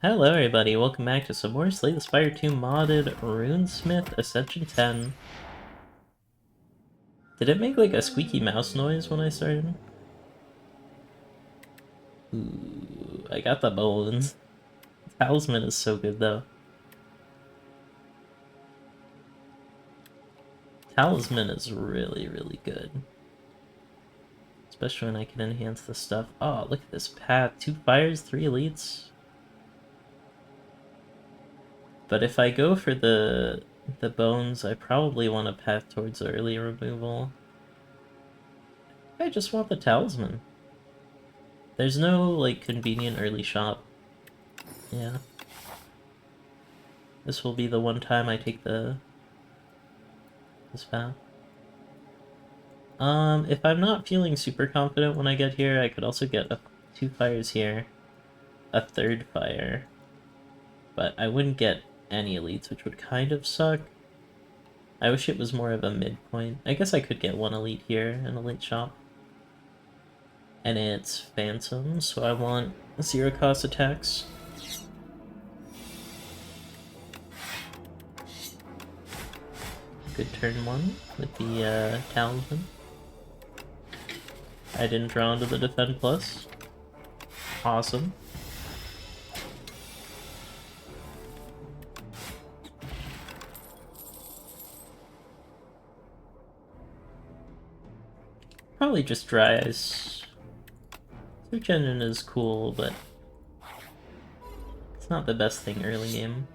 Hello everybody, welcome back to some more Slay the Spire 2 modded Runesmith Ascension 10. Did it make like a squeaky mouse noise when I started? Ooh, I got the bones. Talisman is so good though. Talisman is really good. Especially when I can enhance the stuff. Oh, look at this path. 2 fires, 3 elites. But if I go for the bones, I probably want a path towards early removal. I just want the talisman. There's no, like, convenient early shop. Yeah. This will be the one time I take this path. If I'm not feeling super confident when I get here, I could also get 2 fires here. A 3rd fire. But I wouldn't get any elites, which would kind of suck. I wish it was more of a midpoint. I guess I could get 1 elite here in a late shop. And it's Phantom, so I want 0 cost attacks. Good turn 1 with the Talisman. I didn't draw into the Defend Plus. Awesome. Probably just Dry Ice. Search Engine is cool, but it's not the best thing early game.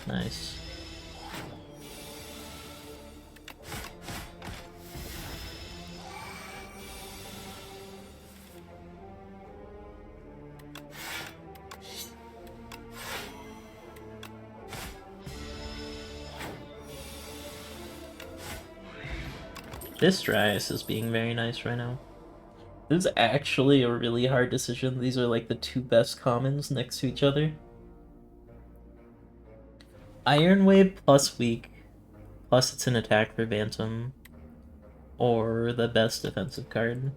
Nice. This Dry Ice is being very nice right now. This is actually a really hard decision. These are like the 2 best commons next to each other. Iron Wave plus weak, plus it's an attack for Bantam, or the best defensive card.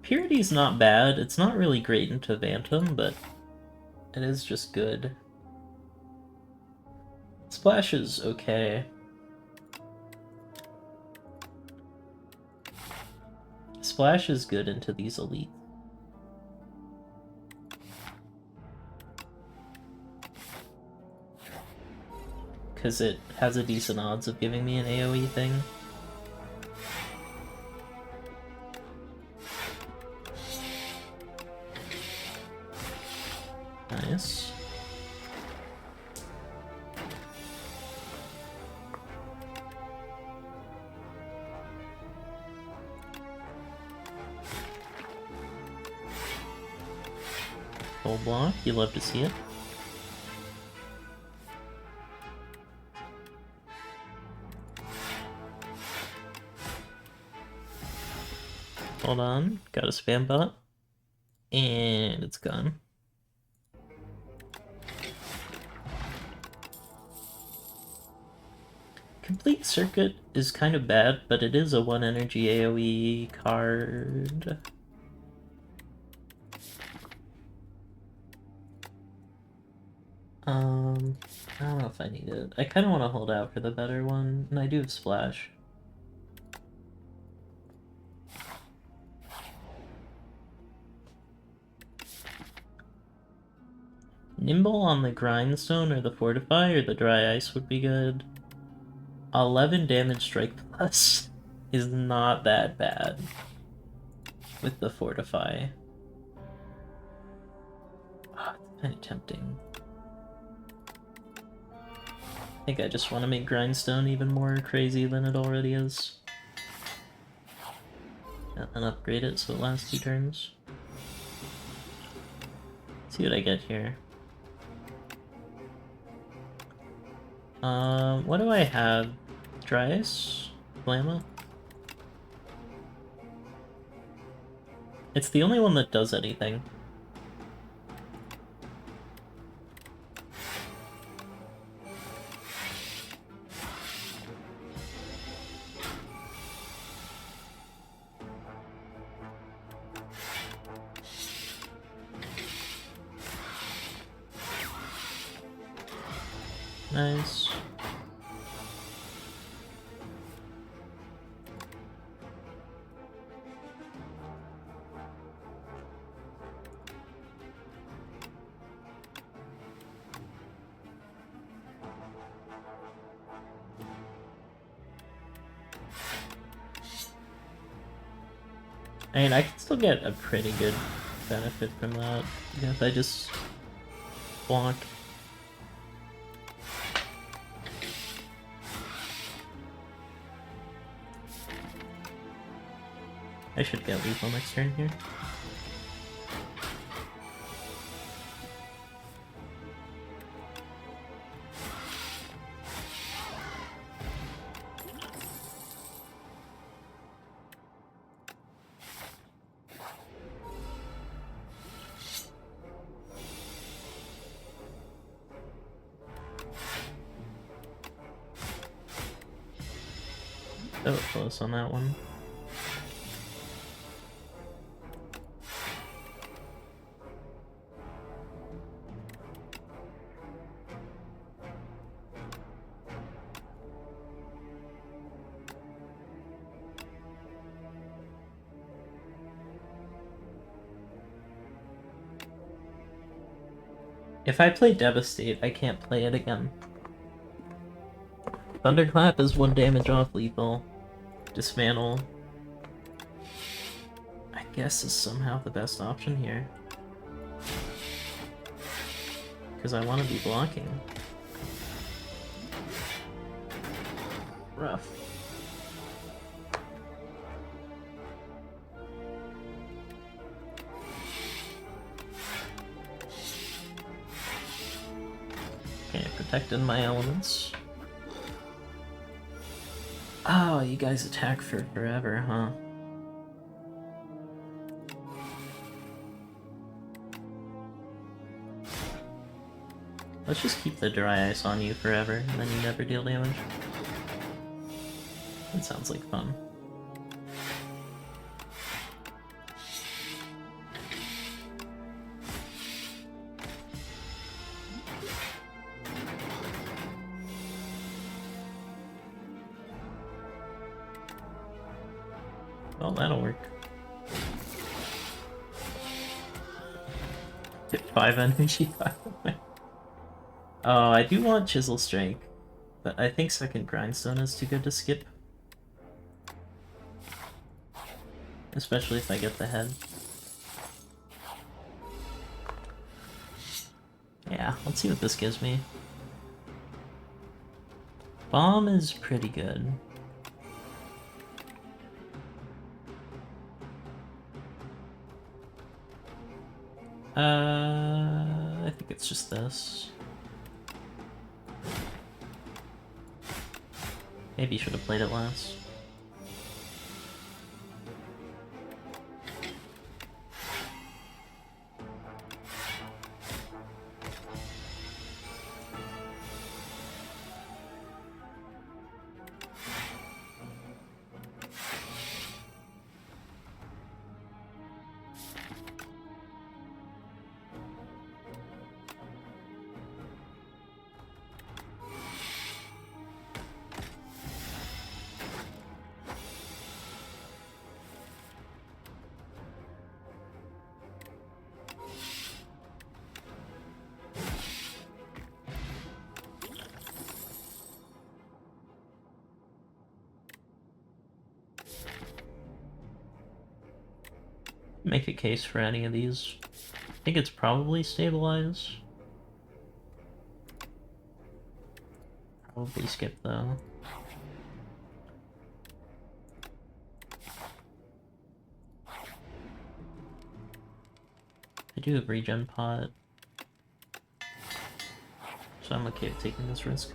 Purity's not bad. It's not really great into Bantam, but it is just good. Splash is okay. Splash is good into these elites. Because it has a decent odds of giving me an AoE thing. Nice. Full block, you love to see it. Hold on, got a spam bot. And it's gone. Complete Circuit is kind of bad, but it is a 1 energy AoE card. I don't know if I need it. I kind of want to hold out for the better one, and I do have Splash. Nimble on the Grindstone or the Fortify or the Dry Ice would be good. 11 damage strike plus is not that bad with the Fortify. Oh, it's kind of tempting. I think I just want to make Grindstone even more crazy than it already is. And upgrade it so it lasts 2 turns. Let's see what I get here. What do I have? Dry Ice? Flamma? It's the only one that does anything. Nice. I mean, I can still get a pretty good benefit from that if I just block. I should get lethal next turn here. So close on that one. If I play Devastate, I can't play it again. Thunderclap is 1 damage off lethal. Dismantle, I guess, is somehow the best option here. Because I want to be blocking. Rough. Okay, protecting my elements. Oh, you guys attack for forever, huh? Let's just keep the dry ice on you forever, and then you never deal damage. That sounds like fun. Well, that'll work. Hit 5 energy. Oh, I do want Chisel Strike, but I think second Grindstone is too good to skip. Especially if I get the head. Yeah, let's see what this gives me. Bomb is pretty good. I think it's just this. Maybe you should have played it last. Make a case for any of these. I think it's probably Stabilize. Probably skip though. I do have Regen Pot, so I'm okay with taking this risk.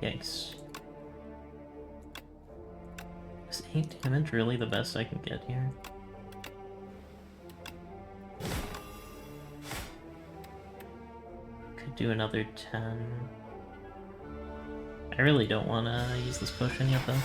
Yikes. Is 8 damage really the best I can get here? Could do another 10. I really don't want to use this potion yet though.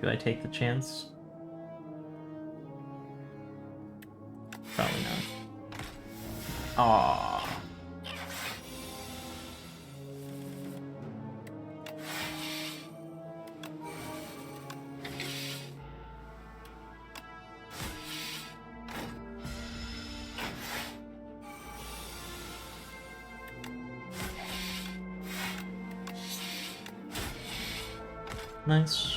Do I take the chance? Probably not. Aww. Nice.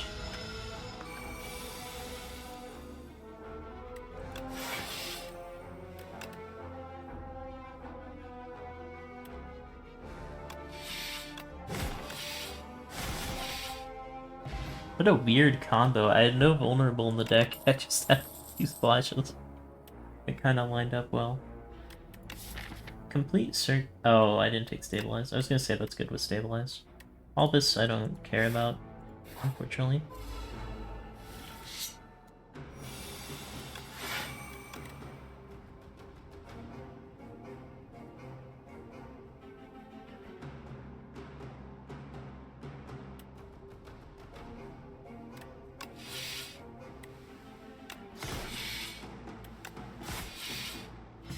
What a weird combo. I had no vulnerable in the deck. I just had these splashes. It kind of lined up well. Complete cert. Oh, I didn't take stabilize. I was gonna say that's good with stabilize. All this I don't care about, unfortunately.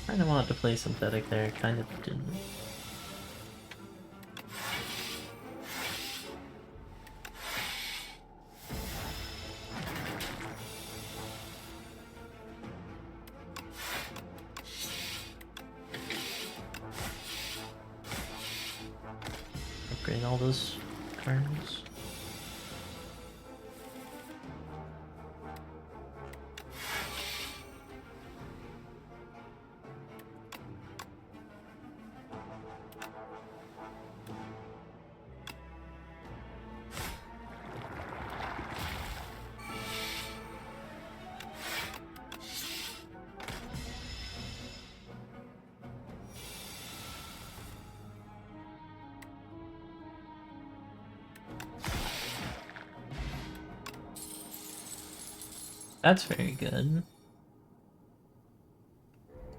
Kinda wanted to play synthetic there, kind of didn't. Upgrade all those cards. That's very good.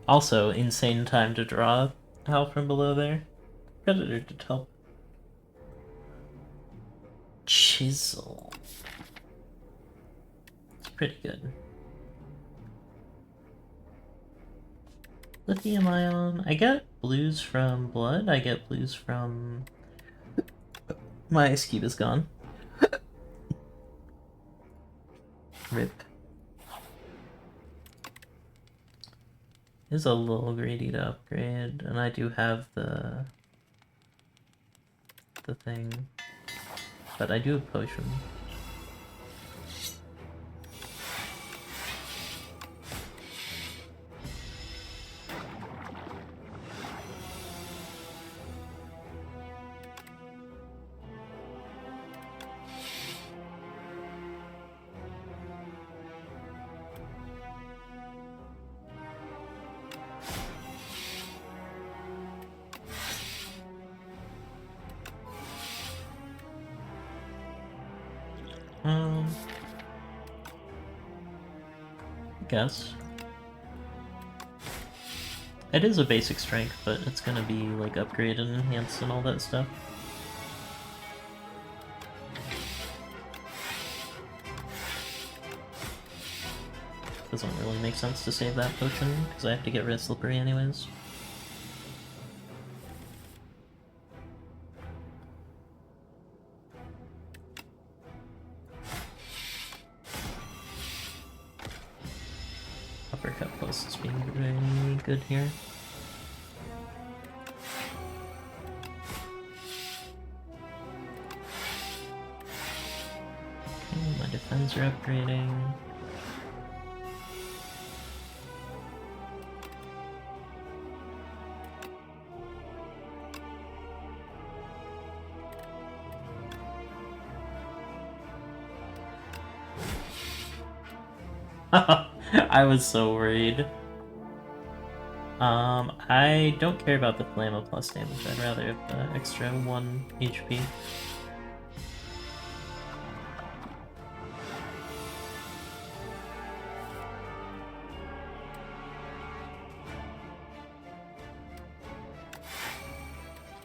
Also, insane time to draw Howl from below there. Predator to help. Chisel. It's pretty good. Lithium ion. I get blues from blood. I get blues from... My ice cube is gone. Rip. Is a little greedy to upgrade, and I do have the thing, but I do have potion. I guess. It is a basic strength, but it's gonna be like upgraded and enhanced and all that stuff. Doesn't really make sense to save that potion, because I have to get rid of Slippery anyways. Uppercut plus is being very good here. Okay, my defense are upgrading. I was so worried. I don't care about the Flamma plus damage, I'd rather have the extra 1 HP.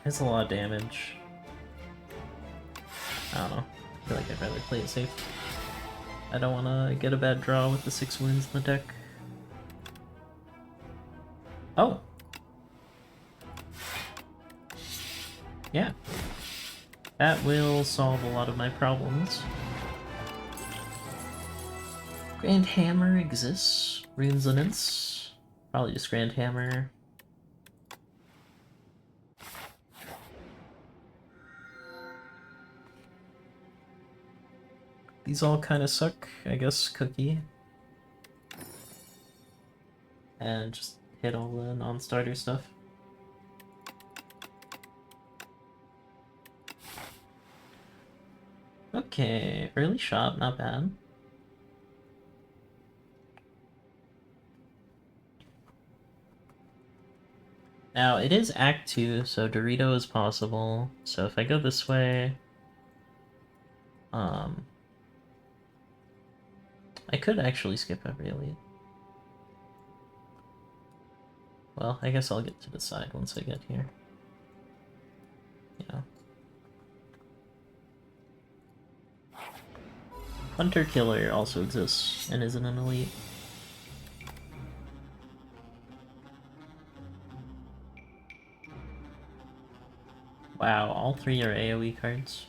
It's a lot of damage. I don't know. I feel like I'd rather play it safe. I don't want to get a bad draw with the 6 wounds in the deck. Oh! Yeah. That will solve a lot of my problems. Grand Hammer exists. Resonance. Probably just Grand Hammer. These all kind of suck. I guess Cookie. And just hit all the non-starter stuff. Okay, early shot, not bad. Now, it is Act 2, so Dorito is possible. So if I go this way... I could actually skip every elite. Well, I guess I'll get to decide once I get here. Yeah. Hunter Killer also exists and isn't an elite. Wow, all 3 are AoE cards.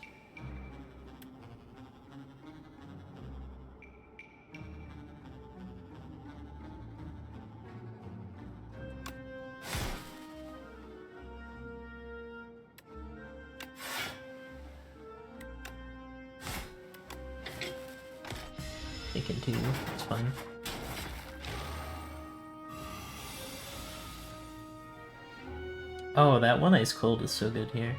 Taken 2, it's fine. Oh, that one Ice Cold is so good here.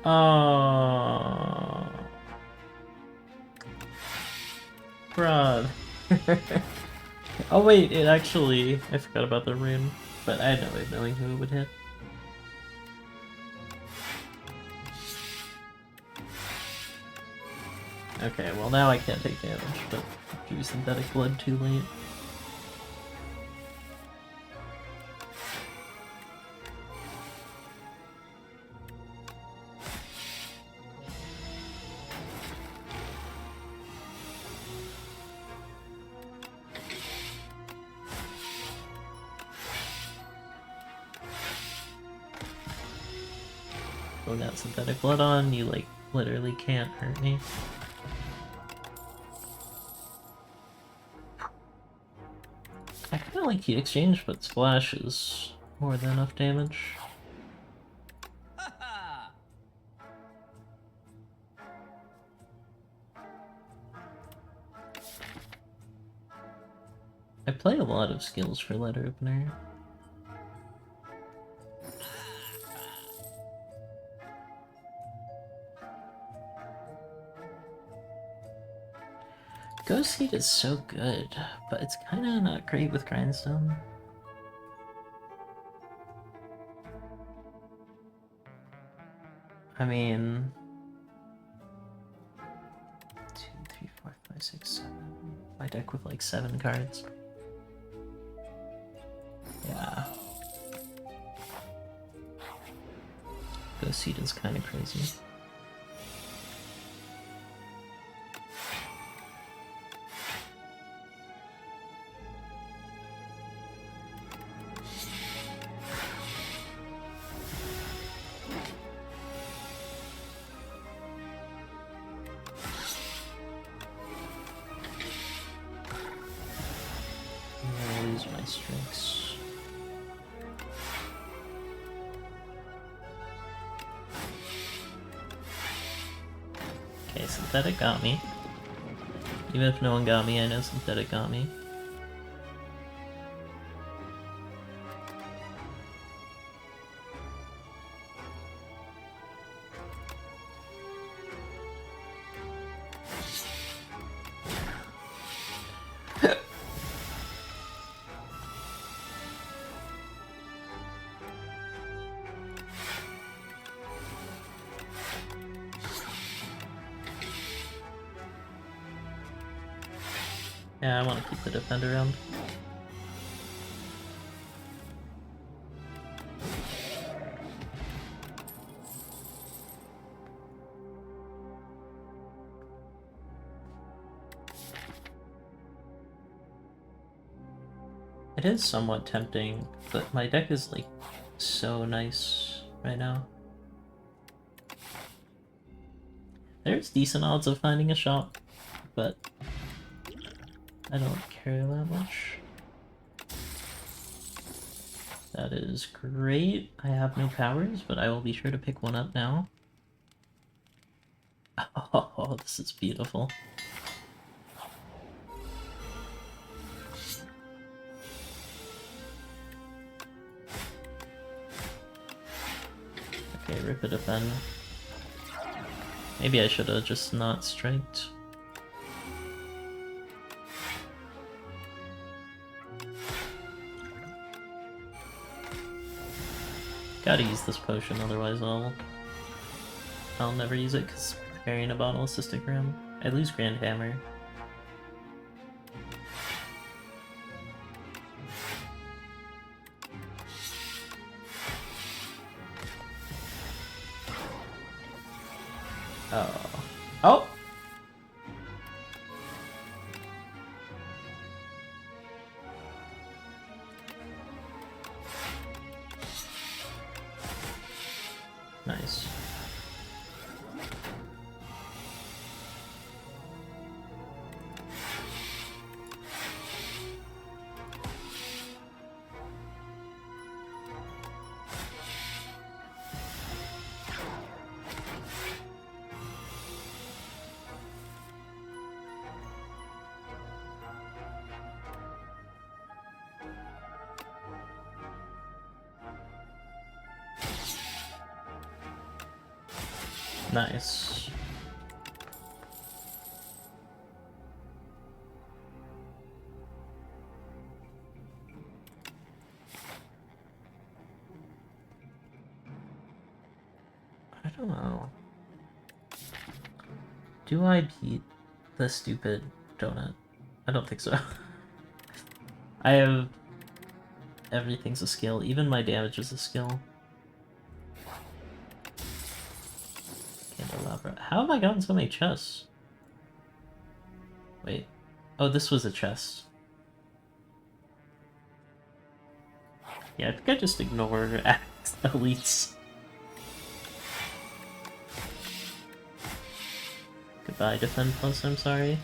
Oh, bruh. Oh wait, it actually... I forgot about the rune, but I had no way of knowing who it would hit. Okay, well now I can't take damage, but drew Synthetic Blood too late. When that Synthetic Blood on, you like literally can't hurt me. I kinda like Heat Exchange, but Splash is more than enough damage. I play a lot of skills for Letter Opener. Ghost Seed is so good, but it's kinda not great with Grindstone. I mean... 2, 3, 4, 5, 6, 7... My deck with like 7 cards. Yeah. Ghost Seed is kinda crazy. My strengths. Okay, Synthetic got me. Even if no one got me, I know Synthetic got me. Yeah, I want to keep the defend around. It is somewhat tempting, but my deck is like so nice right now. There's decent odds of finding a shop, but I don't care that much. That is great. I have no powers, but I will be sure to pick one up now. Oh, this is beautiful. Okay, rip it defend. Maybe I should have just not striked. Gotta use this potion, otherwise I'll never use it because carrying a bottle of Cystic Ram. I lose Grand Hammer. Oh. Oh! Nice. Nice. I don't know. Do I beat the stupid donut? I don't think so. I have... Everything's a skill. Even my damage is a skill. Candelabra. How have I gotten so many chests? Wait. Oh, this was a chest. Yeah, I think I just ignore elites. Goodbye, Defend Plus, I'm sorry.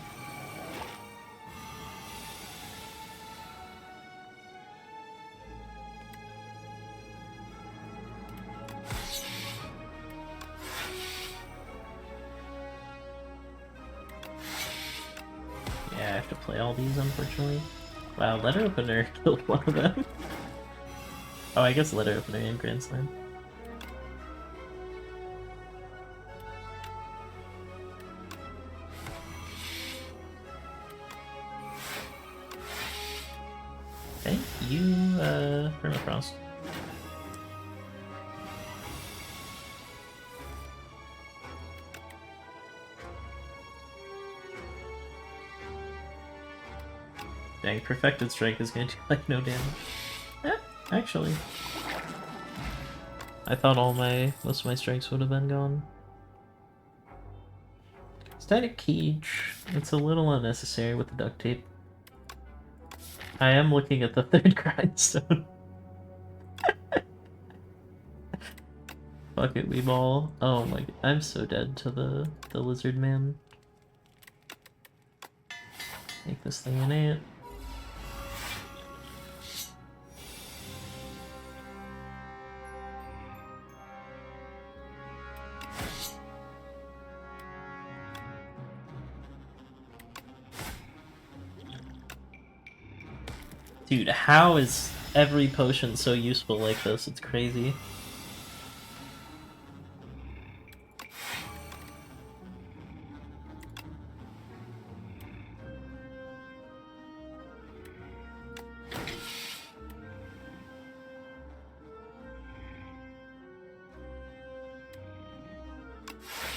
Yeah, I have to play all these, unfortunately. Wow, Letter Opener killed one of them. Oh, I guess Letter Opener and Grand Slam. Thank you, Permafrost. Dang, Perfected Strike is gonna do like no damage. Eh, actually. I thought most of my strikes would have been gone. Static Cage. It's a little unnecessary with the duct tape. I am looking at the third grindstone. Fuck it, we ball. Oh my god, I'm so dead to the lizard man. Make this thing an ant. Dude, how is every potion so useful like this? It's crazy.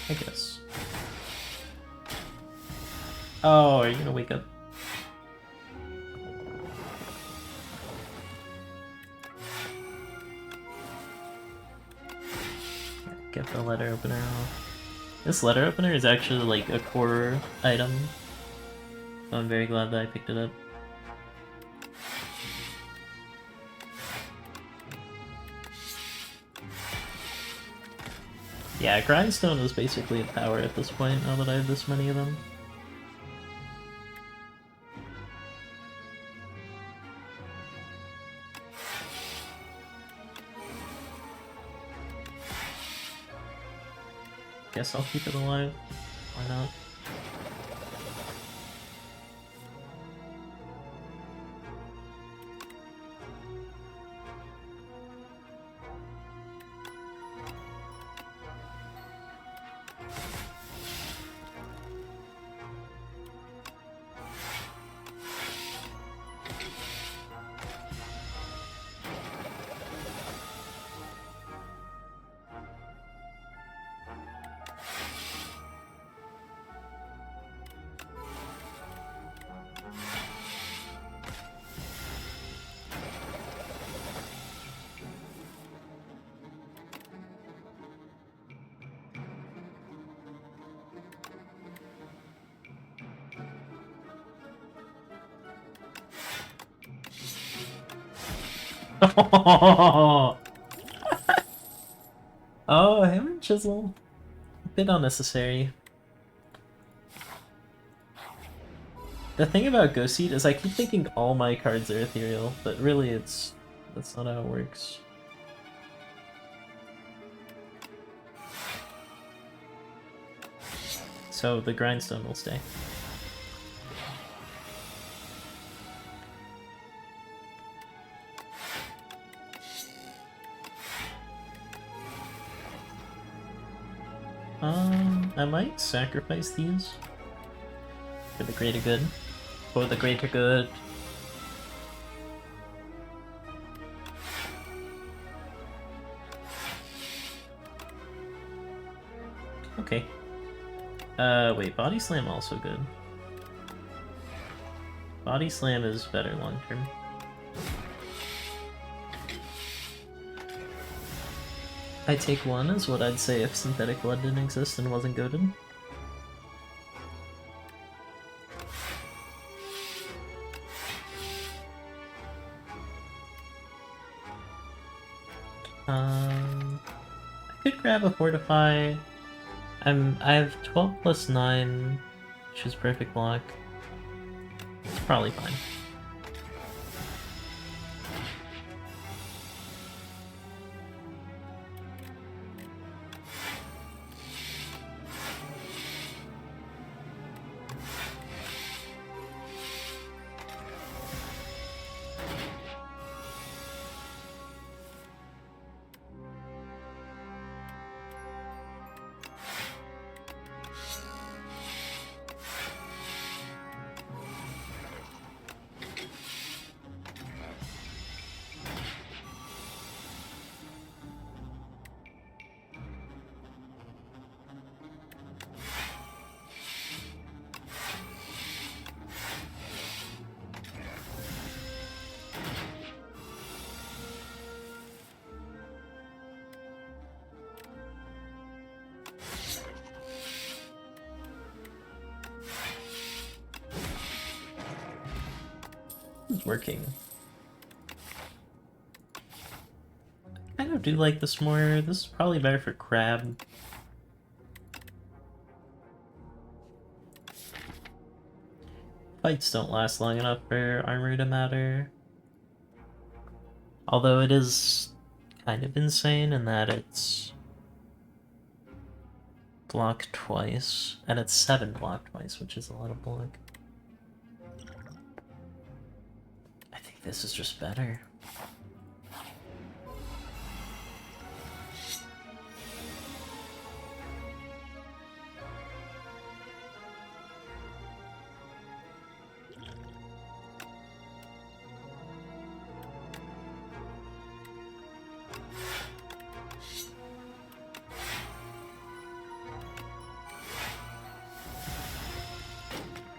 I guess. Oh, are you gonna wake up? Get the letter opener off. This letter opener is actually like a core item. So I'm very glad that I picked it up. Yeah, Grindstone is basically a power at this point, now that I have this many of them. Guess I'll keep it alive. Why not? Oh, hammer and chisel. A bit unnecessary. The thing about Ghost Seed is I keep thinking all my cards are ethereal, but really that's not how it works. So the Grindstone will stay. I might sacrifice these for the greater good. For the greater good. Okay. Wait, Body Slam also good. Body Slam is better long term. I take one is what I'd say if Synthetic Blood didn't exist and wasn't goated. I could grab a Fortify. I have 12 plus 9, which is perfect block. It's probably fine. It's working. I kind of do like this more. This is probably better for Crab. Fights don't last long enough for armor to matter. Although it is kind of insane in that it's block twice, and it's 7 block twice, which is a lot of block. I think this is just better.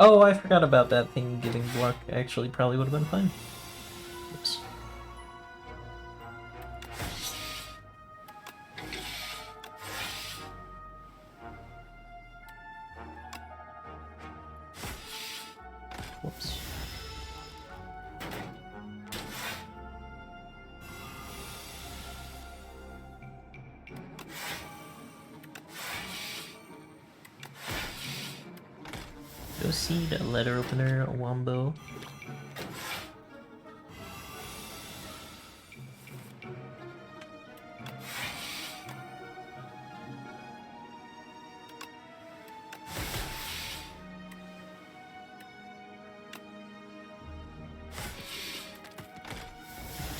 Oh, I forgot about that thing giving block. Actually, probably would have been fine. Oops. Whoops. Go seed, a letter opener, a wombo.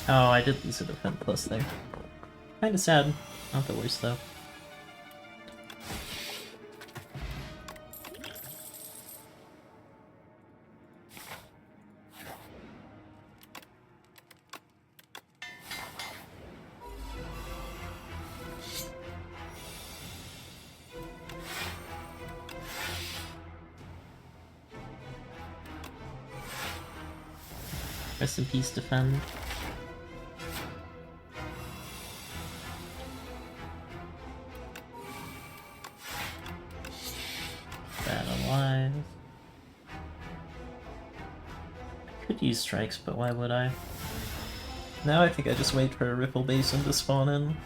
Oh, I did lose a defense plus there. Kinda sad. Not the worst though. Rest in peace, defend. Bad alive. I could use strikes, but why would I? Now I think I just wait for a Ripple Basin to spawn in.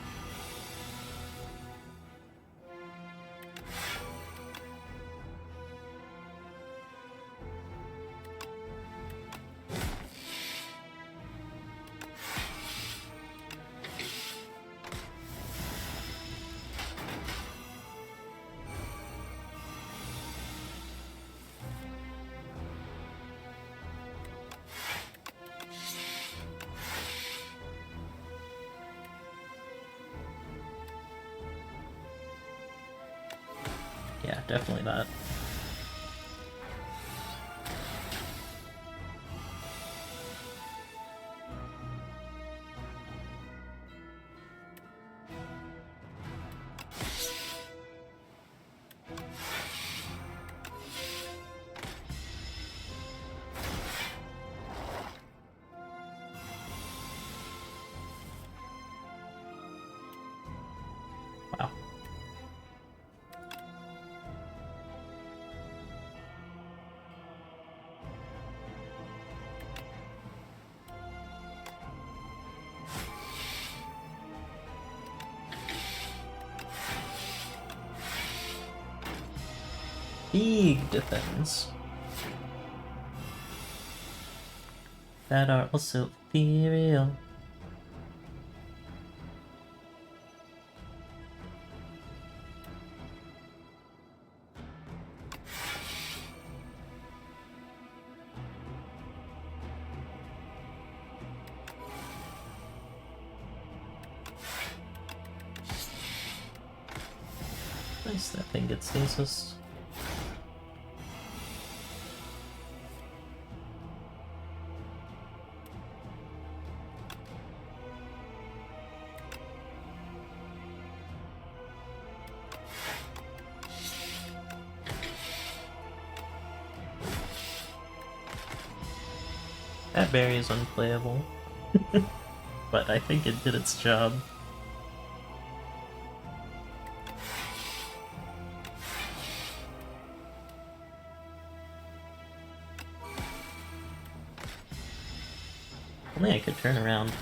Yeah, definitely not. Wow. Big defense. That are also ethereal. Nice, that thing gets stasis. That berry is unplayable, but I think it did its job. Only I could turn around.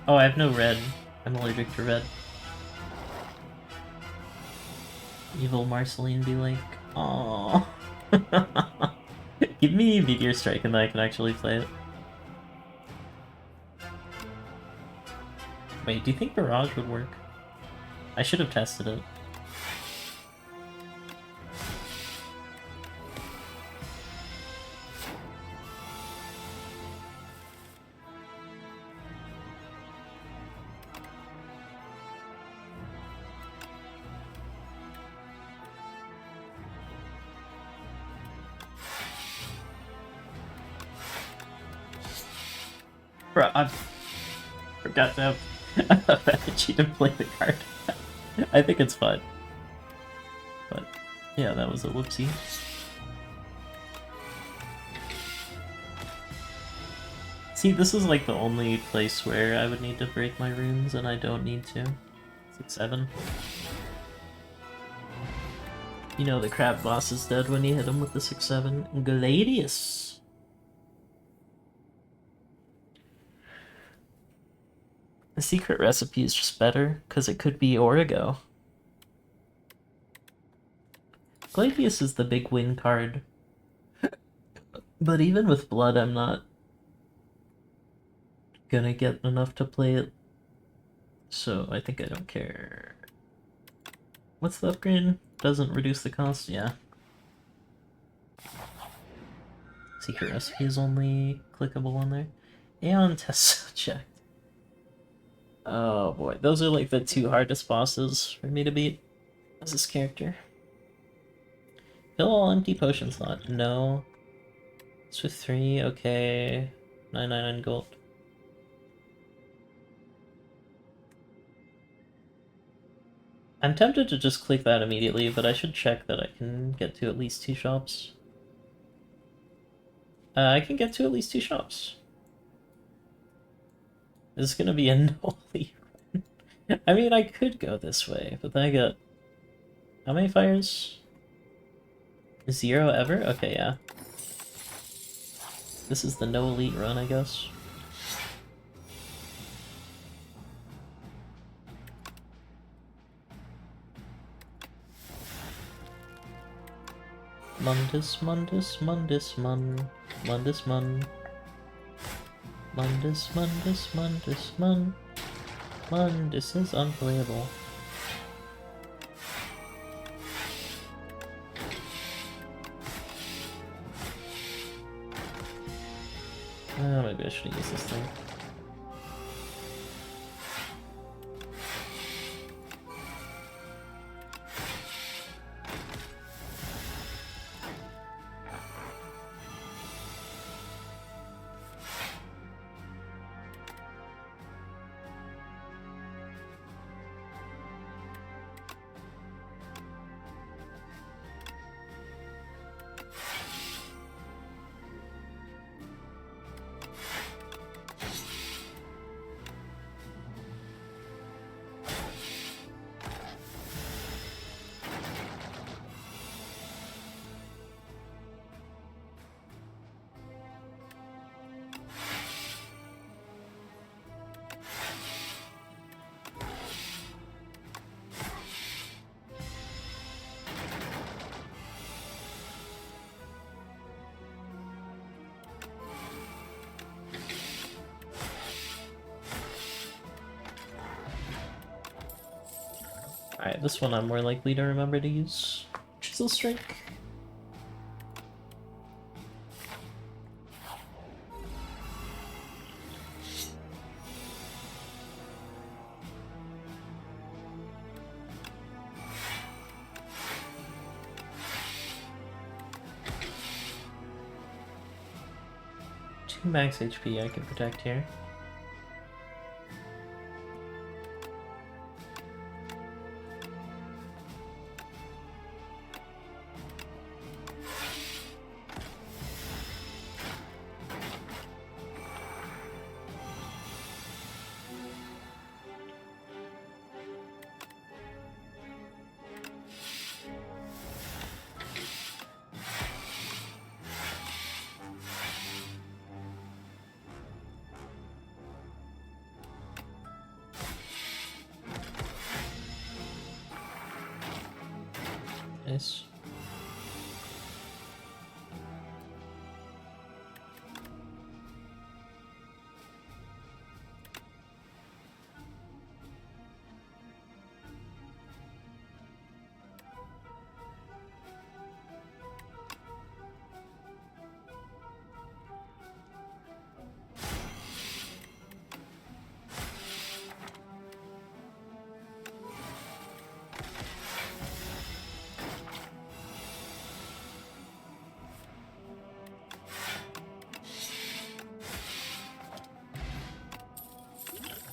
Oh, I have no red. I'm allergic to red. Evil Marceline be like, aww. Give me Meteor Strike and then I can actually play it. Wait, do you think Barrage would work? I should have tested it. Bro, I forgot to have energy to play the card. I think it's fine. But, yeah, that was a whoopsie. See, this is like the only place where I would need to break my runes, and I don't need to. 6-7. You know the crab boss is dead when you hit him with the 6-7. Gladius! The secret recipe is just better, because it could be Origo. Gladius is the big win card. But even with blood, I'm not gonna get enough to play it. So I think I don't care. What's the upgrade? Doesn't reduce the cost? Yeah. Secret recipe is only clickable on there. Aeon test subject. Oh boy, those are like the two hardest bosses for me to beat as this character. Fill all empty potion slot. No. It's with 3, okay. 999 gold. I'm tempted to just click that immediately, but I should check that I can get to at least 2 shops. I can get to at least 2 shops. This is gonna be a no-lead run. I mean, I could go this way, but then I got... How many fires? 0 ever? Okay, yeah. This is the no-elite run, I guess. Mundus, Mundus, Mundus, Mundus, Mundus, Mundus, Mundus, Mundus is unplayable. Maybe I should use this thing. Alright, this one I'm more likely to remember to use. Chisel Strike. Two max HP I can protect here. Nice.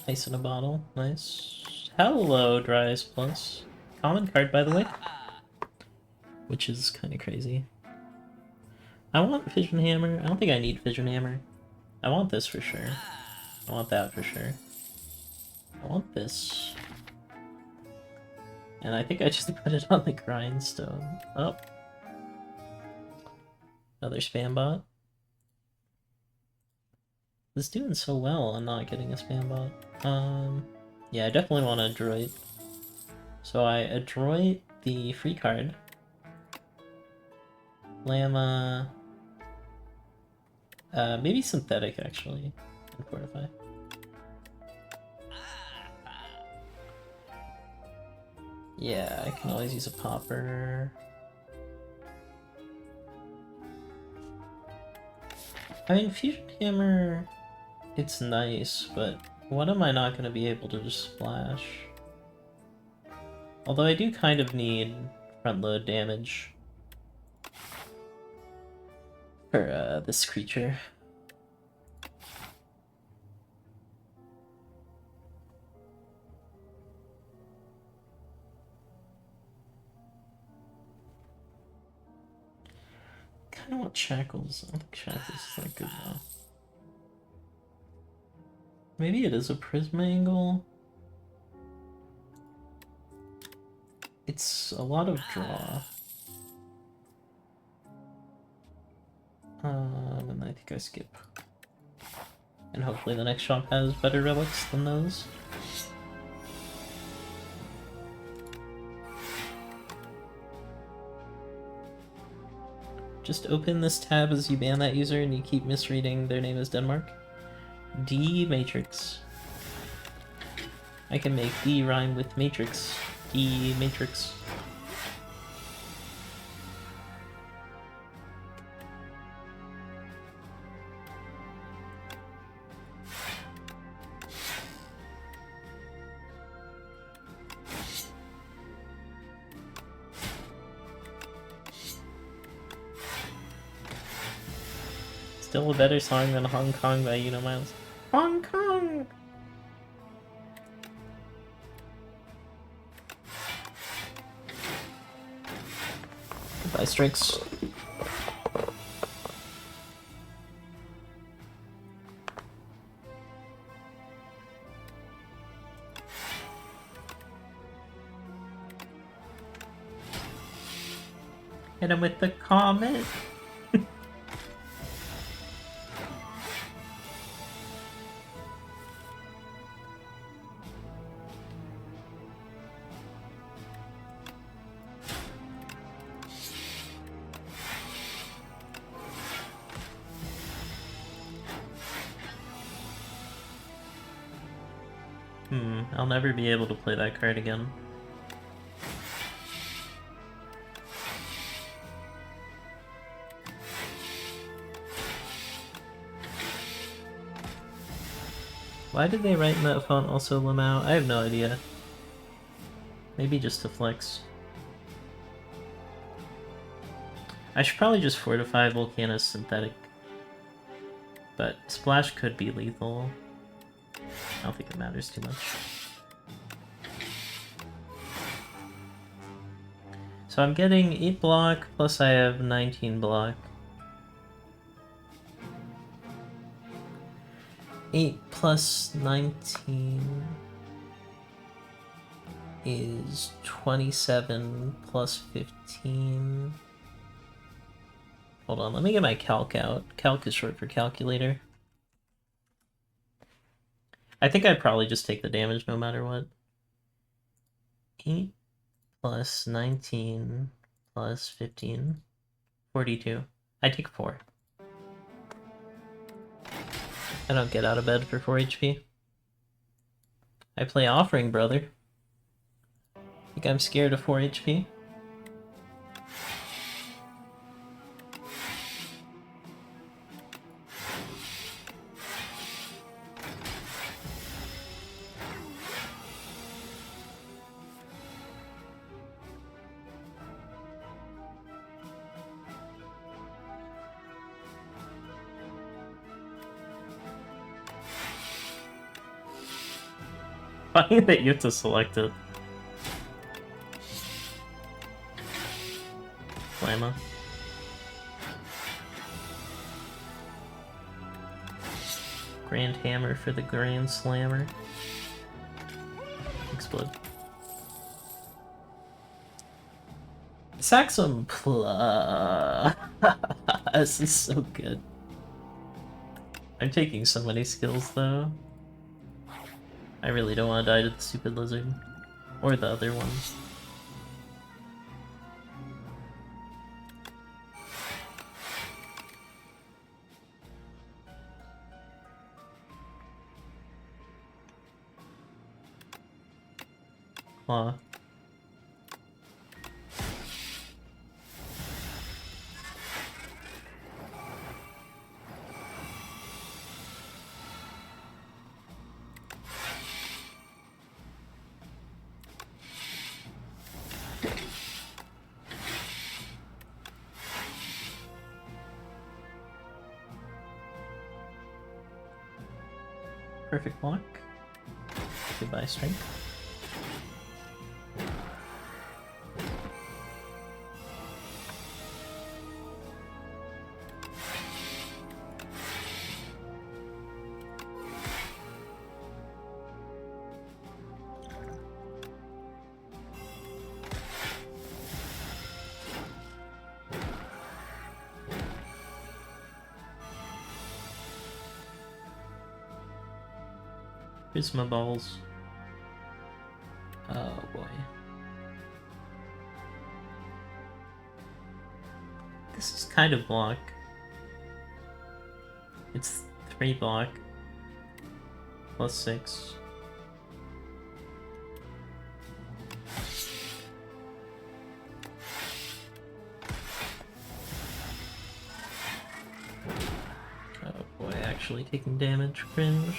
Ice in a bottle, nice. Hello, Dry Ice Plus. Common card, by the way. Which is kind of crazy. I want Fission Hammer. I don't think I need Fission Hammer. I want this for sure. I want that for sure. I want this. And I think I just put it on the grindstone. Oh. Another spam bot. was doing so well and not getting a spam bot. Yeah, I definitely want to Adroit. So I Adroit the free card. Llama... maybe Synthetic, actually, and Fortify. Yeah, I can always use a Popper. I mean, Fusion Hammer, it's nice, but what am I not going to be able to just splash? Although I do kind of need front load damage for this creature. Kind of want Shackles. I don't think Shackles is that good though. Maybe it is a Prism Angle. It's a lot of draw. And I think I skip. And hopefully the next shop has better relics than those. Just open this tab as you ban that user and you keep misreading their name as Denmark. D Matrix. I can make D rhyme with Matrix. D Matrix. Still a better song than Hong Kong by Miles. Hong Kong! Goodbye, Strix. Hit him with the comet. I'll never be able to play that card again. Why did they write in that font also Lamau? I have no idea. Maybe just to flex. I should probably just Fortify Volcano's Synthetic. But Splash could be lethal. I don't think it matters too much. So I'm getting 8 block, plus I have 19 block. 8 plus 19 is 27 plus 15. Hold on, let me get my calc out. Calc is short for calculator. I think I'd probably just take the damage no matter what. 8 plus 19 plus 15. 42. I take 4. I don't get out of bed for 4 HP. I play Offering, brother. Think I'm scared of 4 HP? Funny that you have to select it. Llama. Grand Hammer for the Grand Slammer. Explode. Saxum Plus. This is so good. I'm taking so many skills though. I really don't want to die to the stupid lizard. Or the other one. Claw. Perfect block. Goodbye, strength. Here's my balls. Oh boy. This is kind of block. It's 3 block. Plus 6. Oh boy, actually taking damage. Cringe.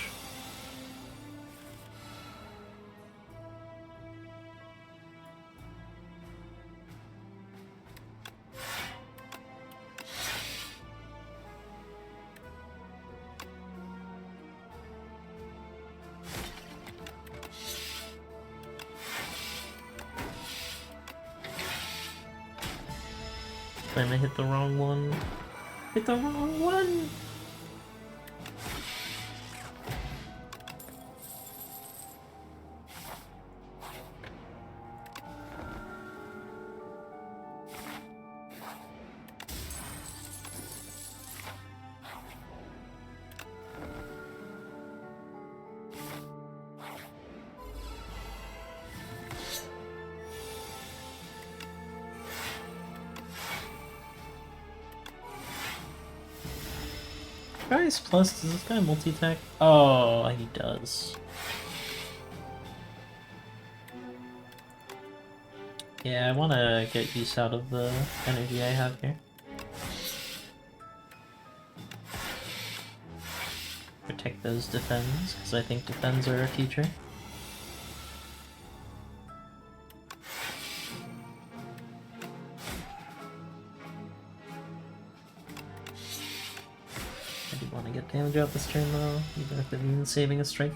Then I hit the wrong one. Hit the wrong one! Price plus, does this guy multi-attack? Oh, he does. Yeah, I want to get use out of the energy I have here. Protect those defends, because I think defends are our future. I do want to get damage out this turn though, even if it means saving a strike.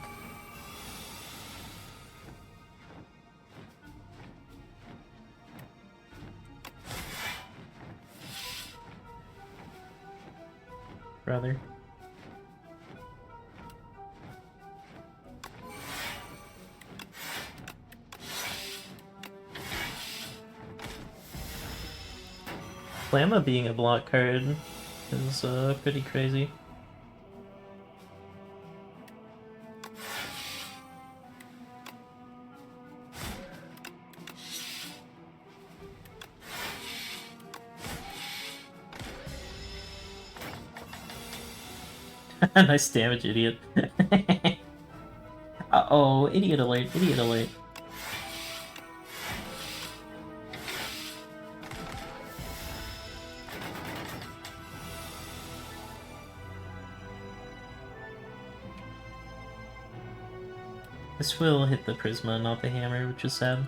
Brother. Flamma being a block card is pretty crazy. Nice damage, idiot. Uh-oh, idiot alert, idiot alert. This will hit the Prisma, not the hammer, which is sad.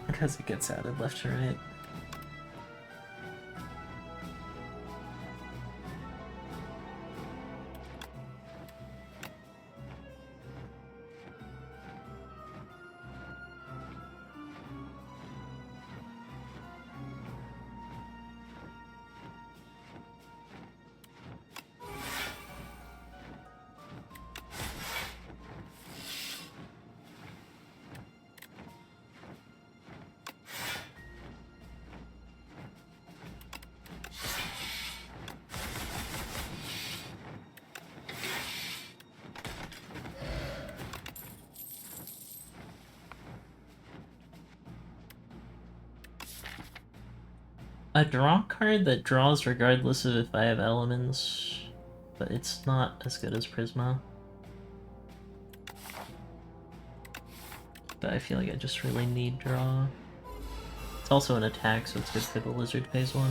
Because it gets added left and right. A draw card that draws regardless of if I have elements, but it's not as good as Prisma. But I feel like I just really need draw. It's also an attack, so it's good for the Lizard phase 1.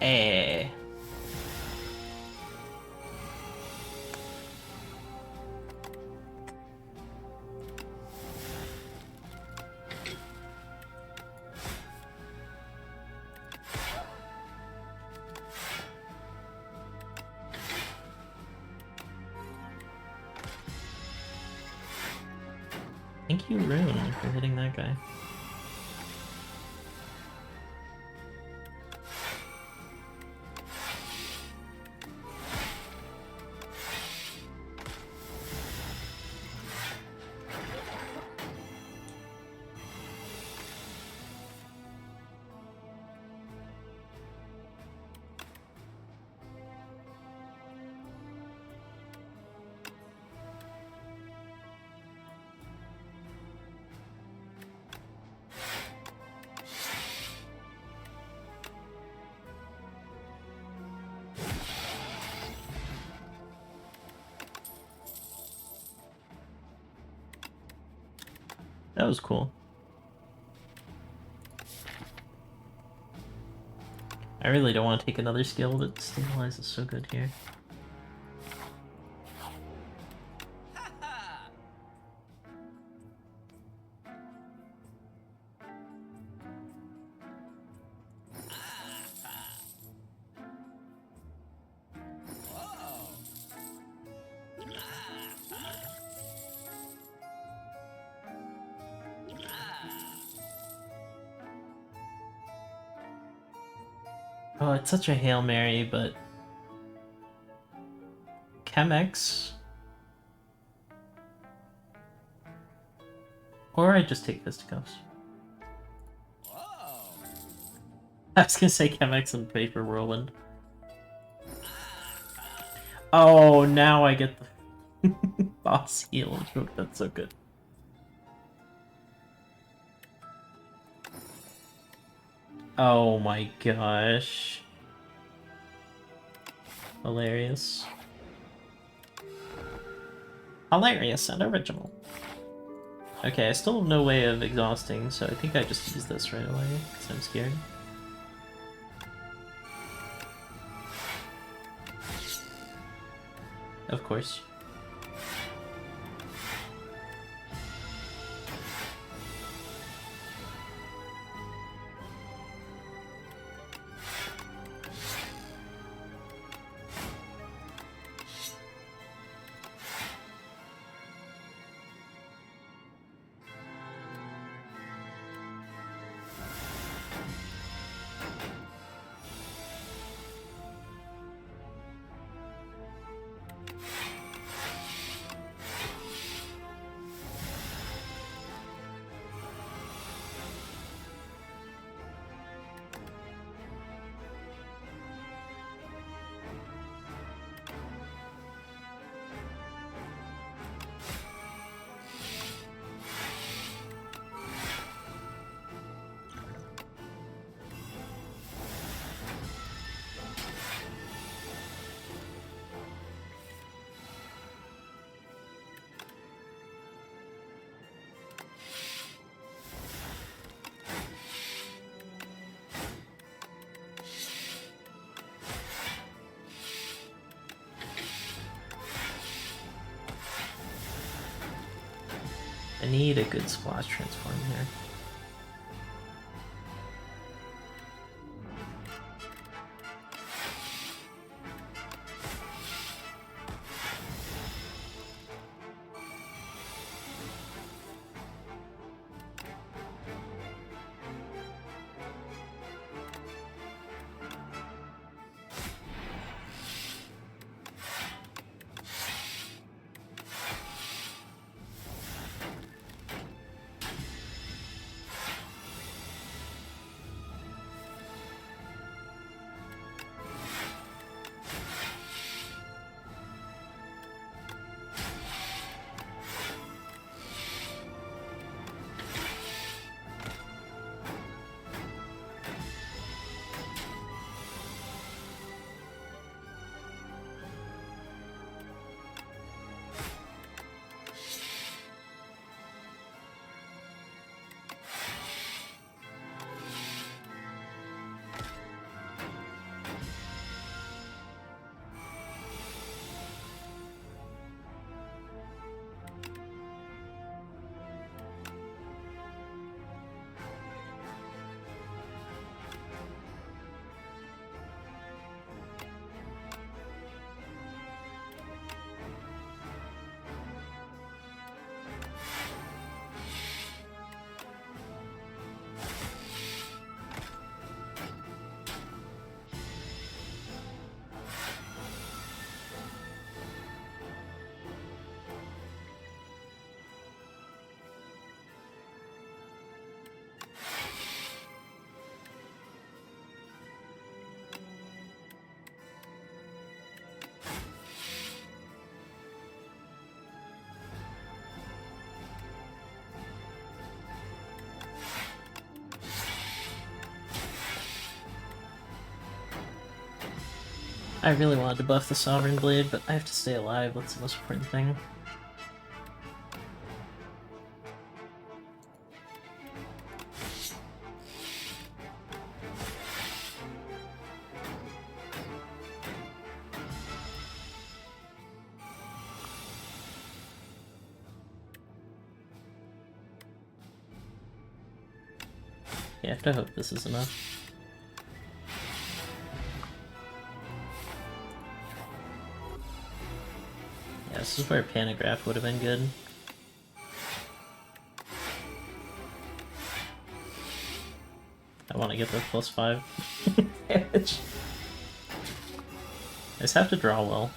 Eh. Thank you, Rune, for hitting that guy. That was cool. I really don't want to take another skill, but Stabilize is so good here. Oh, it's such a Hail Mary, but... Chemex? Or I just take Fisticuffs. I was gonna say Chemex and pay for Whirlwind. Oh, now I get the boss heal joke. That's so good. Oh my gosh. Hilarious. Hilarious and original. Okay, I still have no way of exhausting, so I think I just use this right away, because I'm scared. Of course. I need a good splash transform here. I really wanted to buff the Sovereign Blade, but I have to stay alive, that's the most important thing. Yeah, I have to hope this is enough. Yeah, this is where Panagraph would have been good. I want to get the +5 damage. I just have to draw well.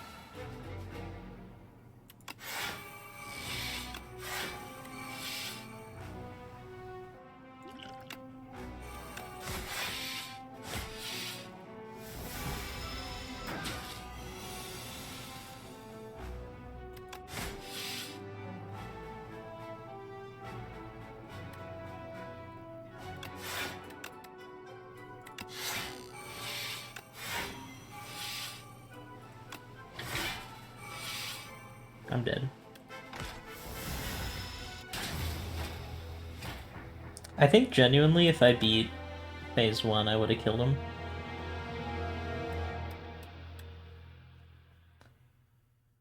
I'm dead. I think genuinely if I beat phase 1 I would have killed him.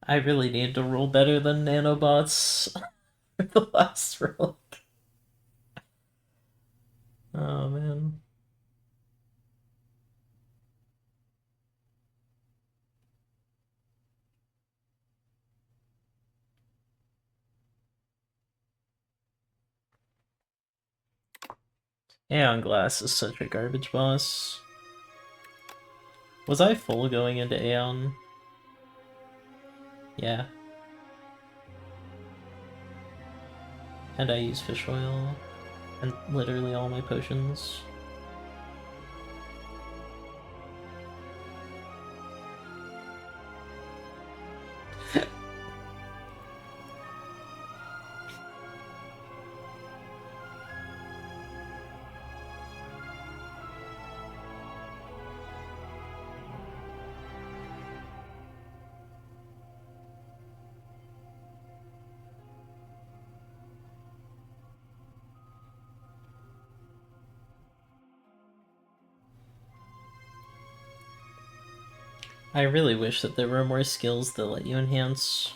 I really need to roll better than nanobots for the last roll. Oh man. Aeon Glass is such a garbage boss. Was I full going into Aeon? Yeah. And I use fish oil. And literally all my potions. I really wish that there were more skills that let you enhance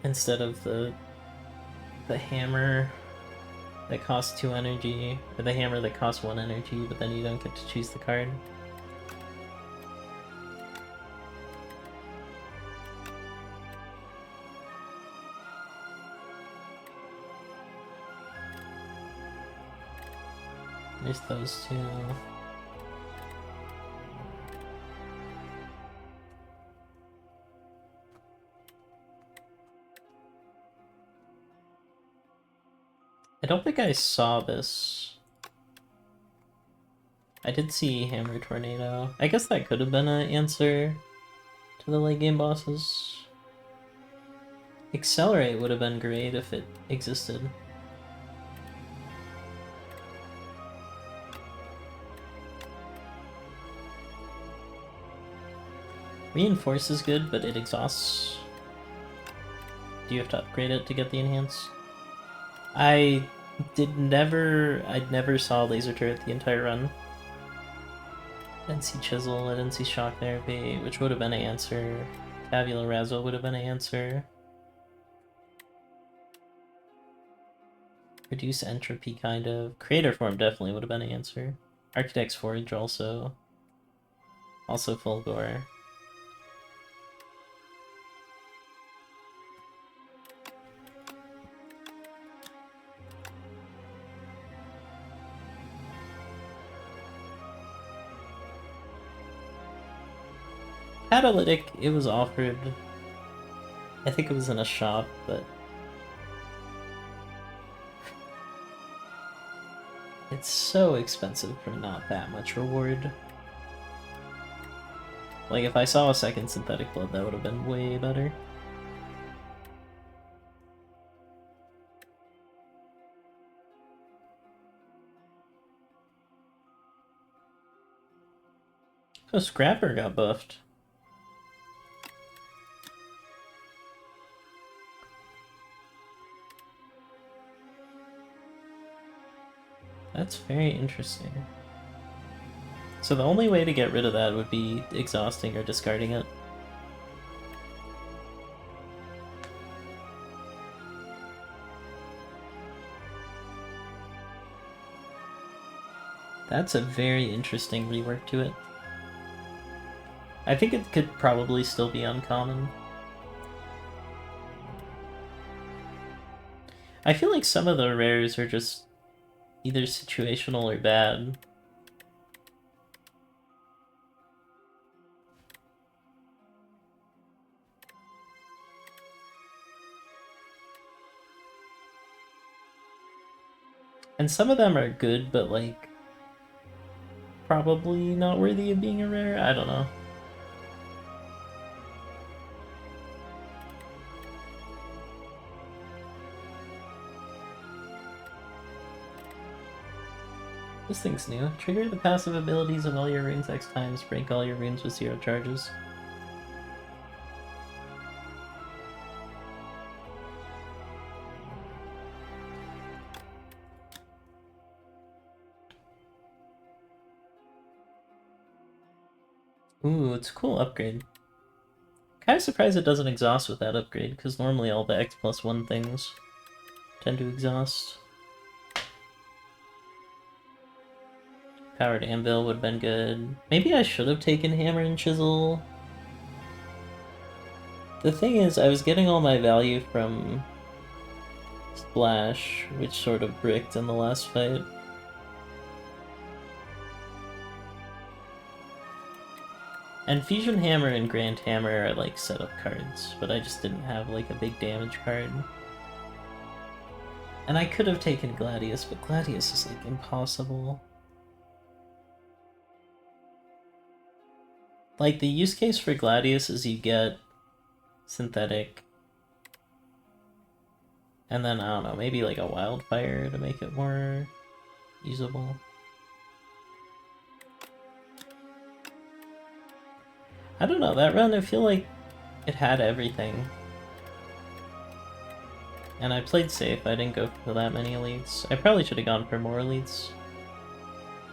instead of the hammer that costs 2 energy, or the hammer that costs 1 energy, but then you don't get to choose the card. There's those two. I don't think I saw this. I did see Hammer Tornado. I guess that could have been an answer to the late game bosses. Accelerate would have been great if it existed. Reinforce is good, but it exhausts. Do you have to upgrade it to get the enhance? I never saw Laser Turret the entire run. I didn't see Chisel, I didn't see Shock Therapy, which would have been an answer. Tabula Rasa would have been an answer. Reduce Entropy, kind of. Creator Form definitely would have been an answer. Architect's Forge also. Also Fulgore. Catalytic, it was offered. I think it was in a shop, but it's so expensive for not that much reward. Like, if I saw a second Synthetic Blood, that would have been way better. Oh, Scrapper got buffed. That's very interesting. So the only way to get rid of that would be exhausting or discarding it. That's a very interesting rework to it. I think it could probably still be uncommon. I feel like some of the rares are just either situational or bad. And some of them are good, but like probably not worthy of being a rare? I don't know. This thing's new. Trigger the passive abilities of all your runes X times, break all your runes with 0 charges. Ooh, it's a cool upgrade. Kind of surprised it doesn't exhaust with that upgrade, because normally all the X+1 things tend to exhaust. Powered Anvil would have been good. Maybe I should have taken Hammer and Chisel. The thing is, I was getting all my value from Splash, which sort of bricked in the last fight. And Fusion Hammer and Grand Hammer are like setup cards, but I just didn't have like a big damage card. And I could have taken Gladius, but Gladius is like impossible. Like the use case for Gladius is you get Synthetic, and then I don't know, maybe like a Wildfire to make it more usable. I don't know, that run I feel like it had everything. And I played safe, I didn't go for that many elites. I probably should have gone for more elites.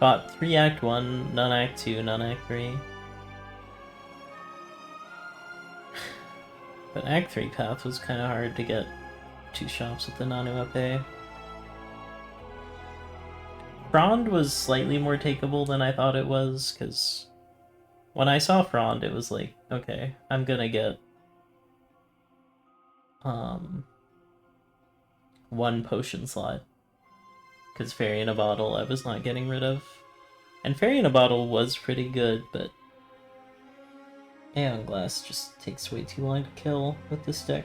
Bought 3 Act 1, none Act 2, none Act 3. But Act 3 path was kind of hard to get 2 shops with the Nanu Epee. Frond was slightly more takeable than I thought it was, because when I saw Frond, it was like, okay, I'm gonna get 1 potion slot. Because Fairy in a Bottle I was not getting rid of. And Fairy in a Bottle was pretty good, but Aeon Glass just takes way too long to kill with this deck.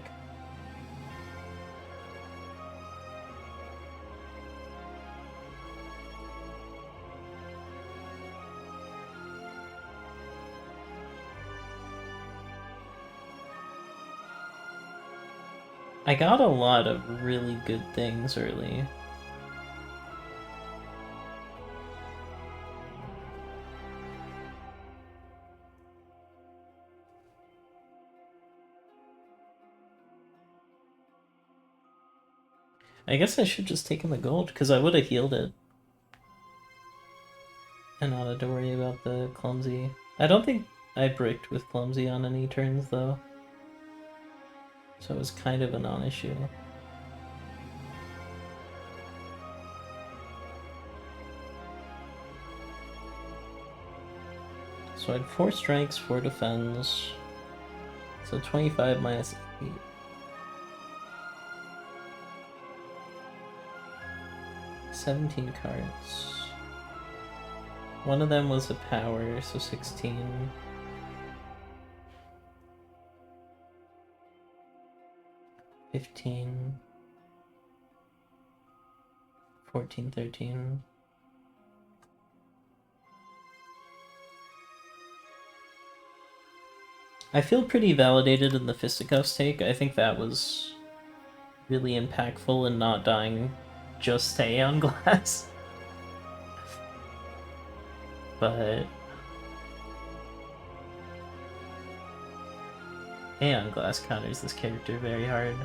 I got a lot of really good things early. I guess I should just taken the gold, because I would have healed it. And not had to worry about the Clumsy. I don't think I bricked with Clumsy on any turns, though. So it was kind of a non-issue. So I had 4 strikes, 4 defends. So 25 minus 8. $17 cards. One of them was a power, so 16. 15. 14, 13. I feel pretty validated in the Fisticuffs take. I think that was really impactful in not dying just to Aeon Glass. But Aeon Glass counters this character very hard.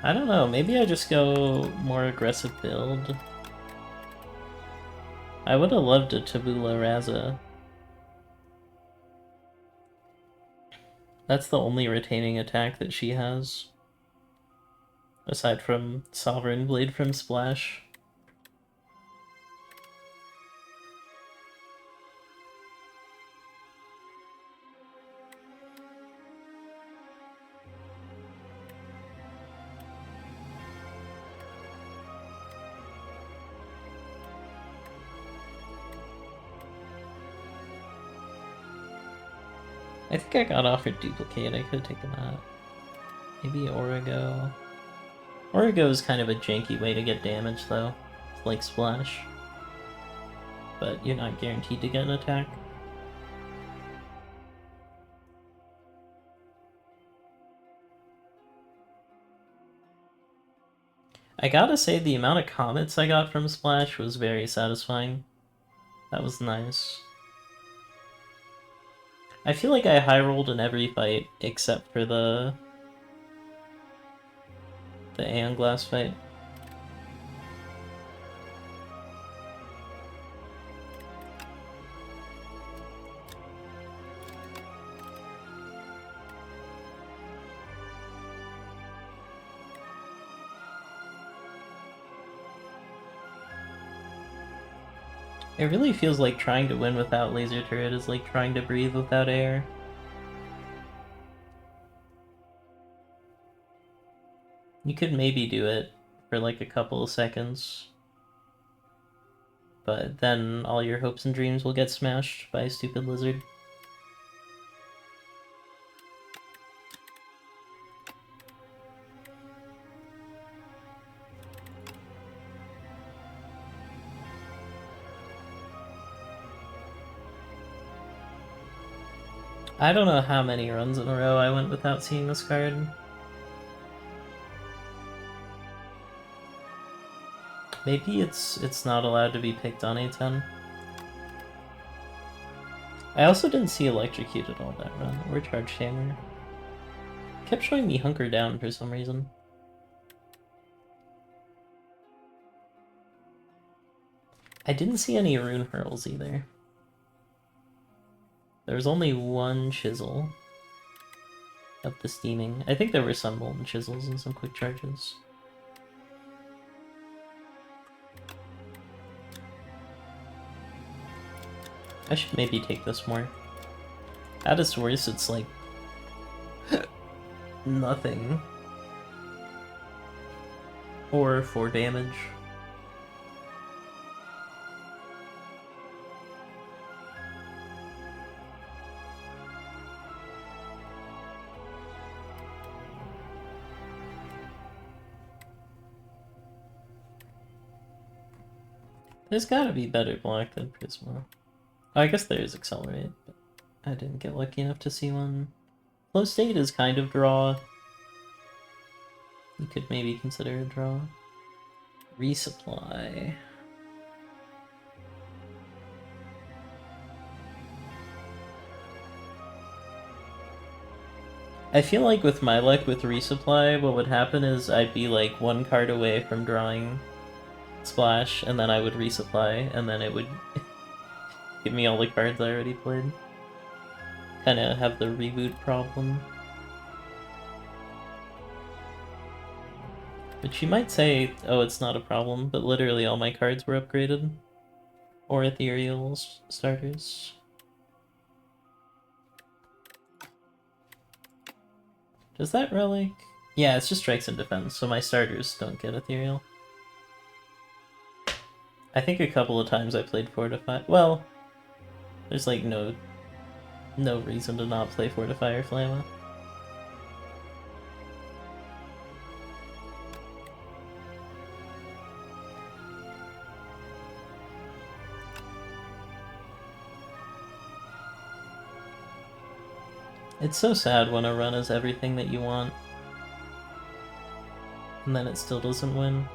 I don't know, maybe I just go more aggressive build. I would have loved a Tabula Rasa. That's the only retaining attack that she has. Aside from Sovereign Blade from Splash. I think I got offered Duplicate, I could have taken that. Maybe Origo. Origo is kind of a janky way to get damage though. It's like Splash. But you're not guaranteed to get an attack. I gotta say, the amount of comets I got from Splash was very satisfying. That was nice. I feel like I high rolled in every fight except for the Aeon Glass fight. It really feels like trying to win without Laser Turret is like trying to breathe without air. You could maybe do it for like a couple of seconds, but then all your hopes and dreams will get smashed by a stupid lizard. I don't know how many runs in a row I went without seeing this card. Maybe it's not allowed to be picked on A10. I also didn't see Electrocuted all that run, or Charged Hammer. Kept showing me Hunker Down for some reason. I didn't see any Rune Hurls either. There was only one Chisel of the Steaming. I think there were some Molten Chisels and some Quick Charges. I should maybe take this more. At its worst, it's like nothing. Or 4 damage. There's gotta be better block than Prisma. Oh, I guess there is Accelerate, but I didn't get lucky enough to see one. Flow State is kind of draw. You could maybe consider a draw. Resupply. I feel like with my luck with Resupply, what would happen is I'd be like 1 card away from drawing Splash, and then I would Resupply, and then it would give me all the cards I already played. Kinda have the reboot problem. But she might say, oh, it's not a problem, but literally all my cards were upgraded. Or Ethereal starters. Does that relic? Yeah, it's just strikes and defense, so my starters don't get Ethereal. I think a couple of times I played Fortify. Well, there's like no reason to not play Fortify or Flamma. It's so sad when a run is everything that you want, and then it still doesn't win.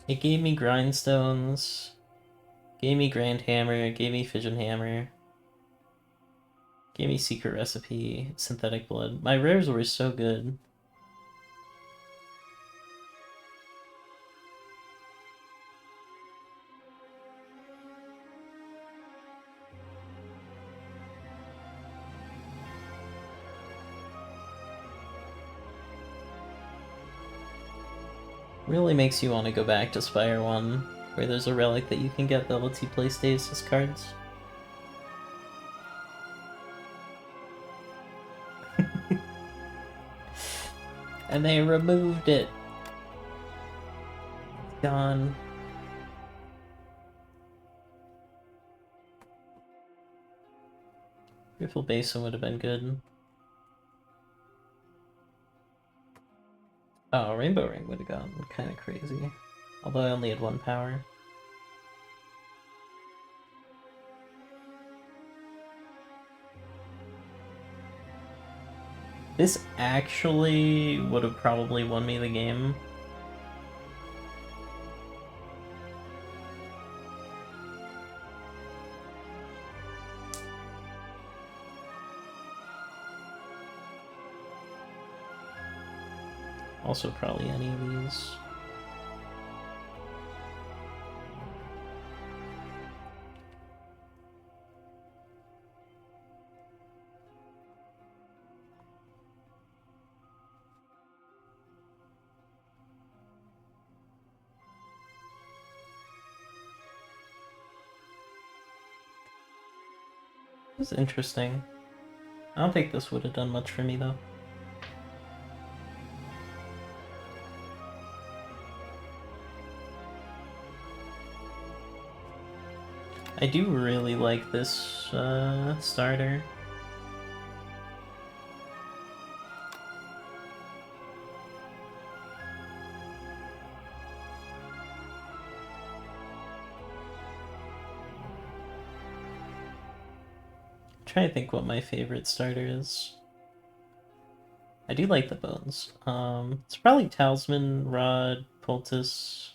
It gave me Grindstones, Gave me Grand Hammer, gave me Fission Hammer, gave me Secret Recipe, Synthetic Blood. My rares were so good. Really makes you want to go back to Spire 1, where there's a relic that you can get that lets you play stasis cards. And they removed it. It's gone. Fearful Basin would have been good. Oh, Rainbow Ring would have gotten kind of crazy. Although I only had 1 power. This actually would have probably won me the game. Also probably any of these. This is interesting. I don't think this would have done much for me though. I do really like this starter. I'm trying to think what my favorite starter is. I do like the bones. It's probably Talisman, Rod, Poultice,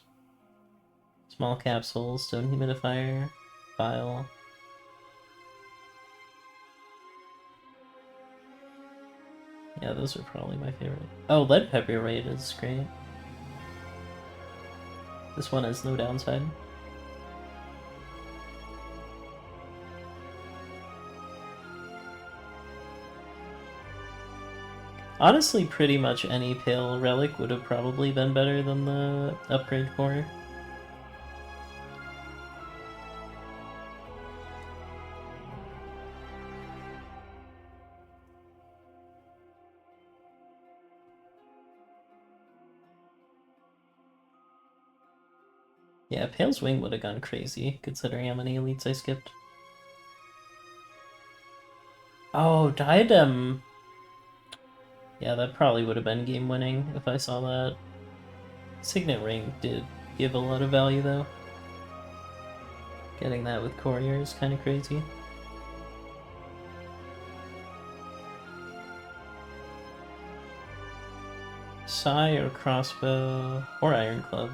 Small Capsule, Stone Humidifier, Vial. Yeah, those are probably my favorite. Oh, Lead Pepper Raid is great. This one has no downside. Honestly, pretty much any Pale Relic would have probably been better than the upgrade core. Yeah, Pale's Wing would have gone crazy, considering how many elites I skipped. Oh, Diadem! Yeah, that probably would have been game-winning if I saw that. Signet Ring did give a lot of value, though. Getting that with Courier is kind of crazy. Sai or Crossbow or Iron Club.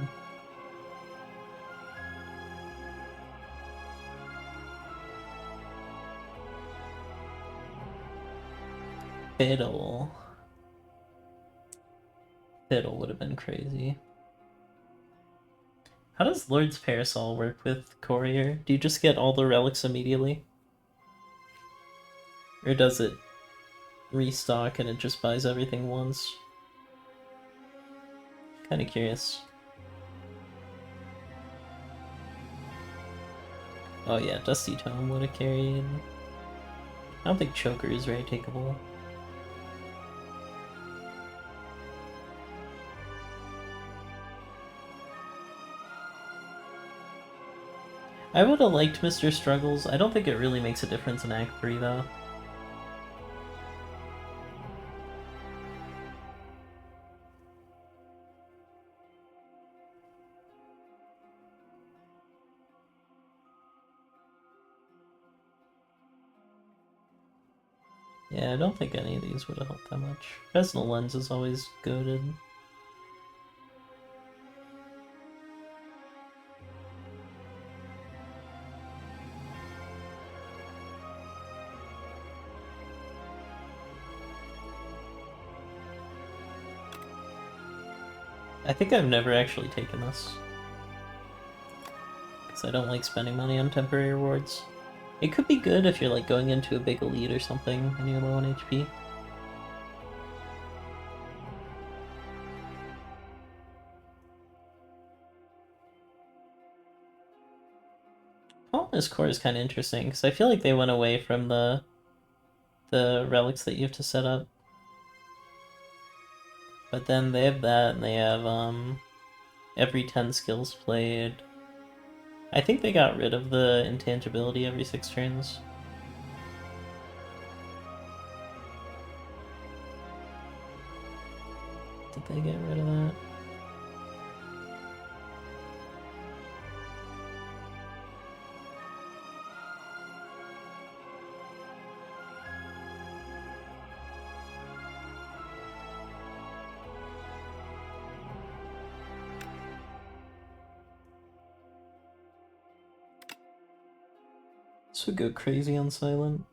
Fiddle. Fiddle would have been crazy. How does Lord's Parasol work with Courier? Do you just get all the relics immediately? Or does it restock and it just buys everything once? Kinda curious. Oh yeah, Dusty Tome would have carried. I don't think Choker is very takeable. I would have liked Mr. Struggles. I don't think it really makes a difference in Act 3 though. Yeah, I don't think any of these would have helped that much. Resinal Lens is always goated. I think I've never actually taken this. Because I don't like spending money on temporary rewards. It could be good if you're like going into a big elite or something and you're low on HP. Colonist Core is kind of interesting because I feel like they went away from the relics that you have to set up. But then they have that, and they have every 10 skills played. I think they got rid of the intangibility every 6 turns. Did they get rid of that? This would go crazy on silent.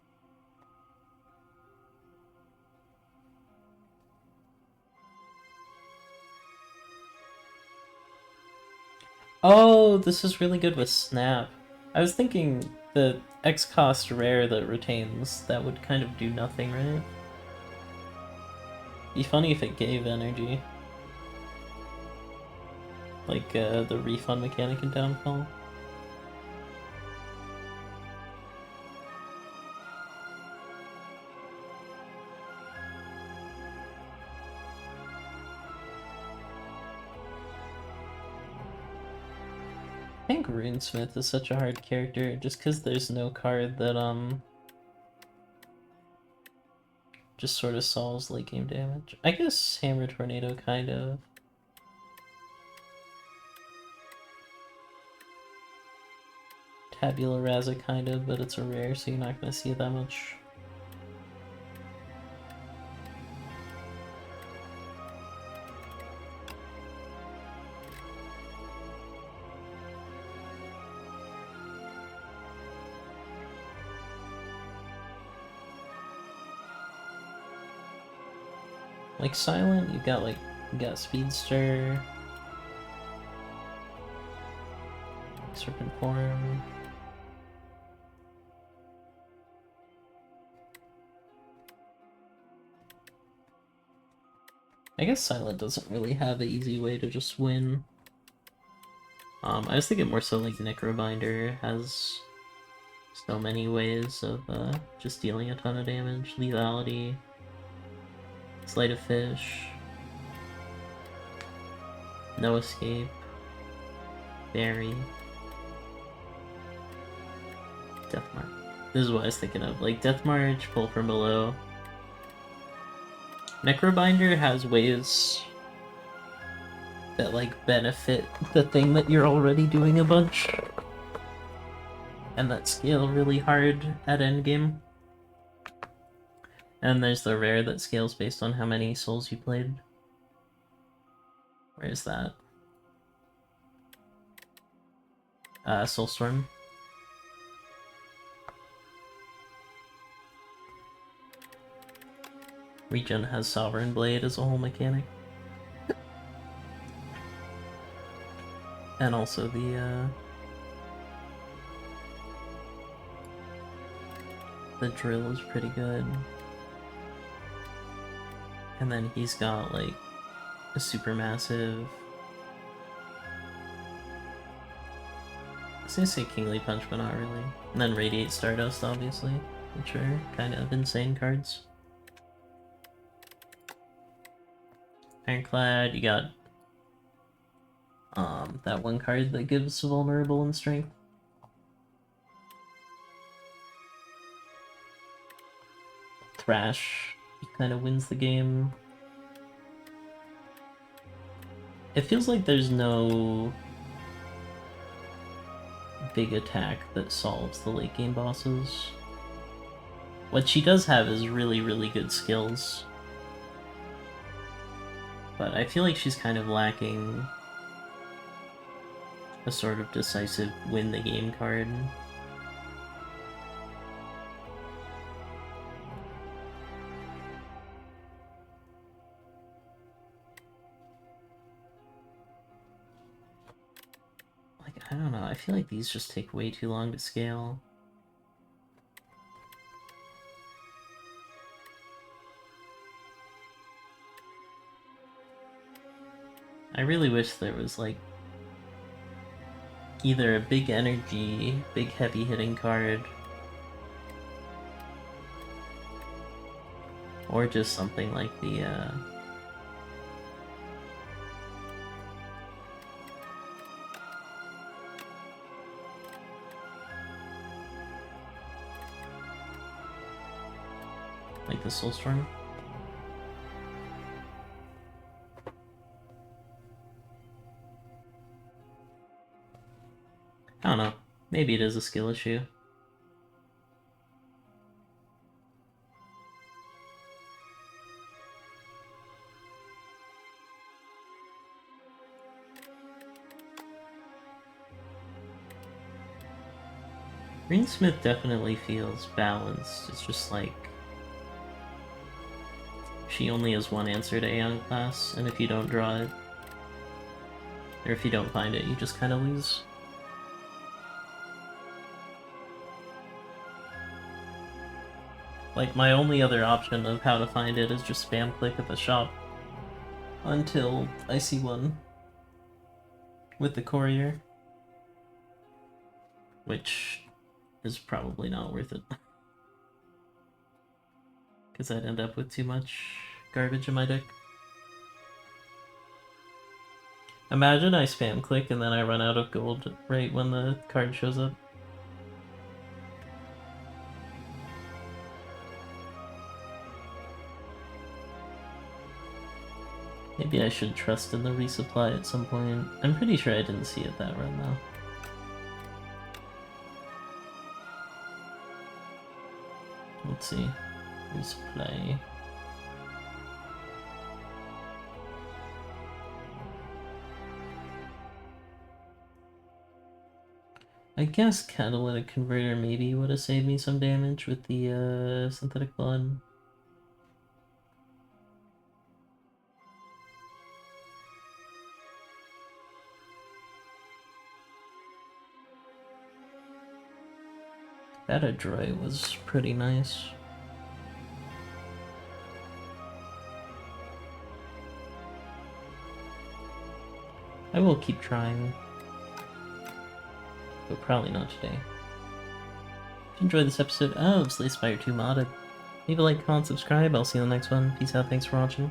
Oh, this is really good with Snap. I was thinking the X cost rare that retains, that would kind of do nothing, right? Be funny if it gave energy. Like the refund mechanic in Downfall. I think Runesmith is such a hard character just because there's no card that just sort of solves late game damage. I guess Hammer Tornado kind of. Tabula Rasa kind of, but it's a rare, so you're not going to see it that much. Like Silent, you got Speedster, Serpent Form. I guess Silent doesn't really have an easy way to just win. I was thinking more so like Necrobinder has so many ways of just dealing a ton of damage. Lethality, Sleight of Fish, No Escape, Bury, Death March. This is what I was thinking of. Like Death March, Pull from Below. Necrobinder has ways that like benefit the thing that you're already doing a bunch, and that scale really hard at endgame. And there's the rare that scales based on how many souls you played. Where is that? Soulstorm. Regen has Sovereign Blade as a whole mechanic. And also the drill is pretty good. And then he's got like a supermassive. I was gonna say Kingly Punch, but not really. And then Radiate Stardust, obviously, which are kind of insane cards. Ironclad, you got that one card that gives vulnerable and strength. Thrash kind of wins the game. It feels like there's no big attack that solves the late game bosses. What she does have is really, really good skills. But I feel like she's kind of lacking a sort of decisive win the game card. I don't know, I feel like these just take way too long to scale. I really wish there was, like, either a big energy, big heavy hitting card, or just something like the, like the Soulstorm. I don't know. Maybe it is a skill issue. Greensmith definitely feels balanced. It's just like she only has one answer to Aeon class, and if you don't draw it, or if you don't find it, you just kind of lose. Like, my only other option of how to find it is just spam click at the shop until I see one with the courier, which is probably not worth it. Because I'd end up with too much garbage in my deck. Imagine I spam click and then I run out of gold right when the card shows up. Maybe I should trust in the resupply at some point. I'm pretty sure I didn't see it that run though. Let's see. Resupply. I guess Catalytic Converter maybe would have saved me some damage with the Synthetic Blood. That Adroit was pretty nice. I will keep trying, but probably not today. If you enjoyed this episode of Slay Spire 2 Modded, leave a like, comment, subscribe. I'll see you in the next one. Peace out, thanks for watching.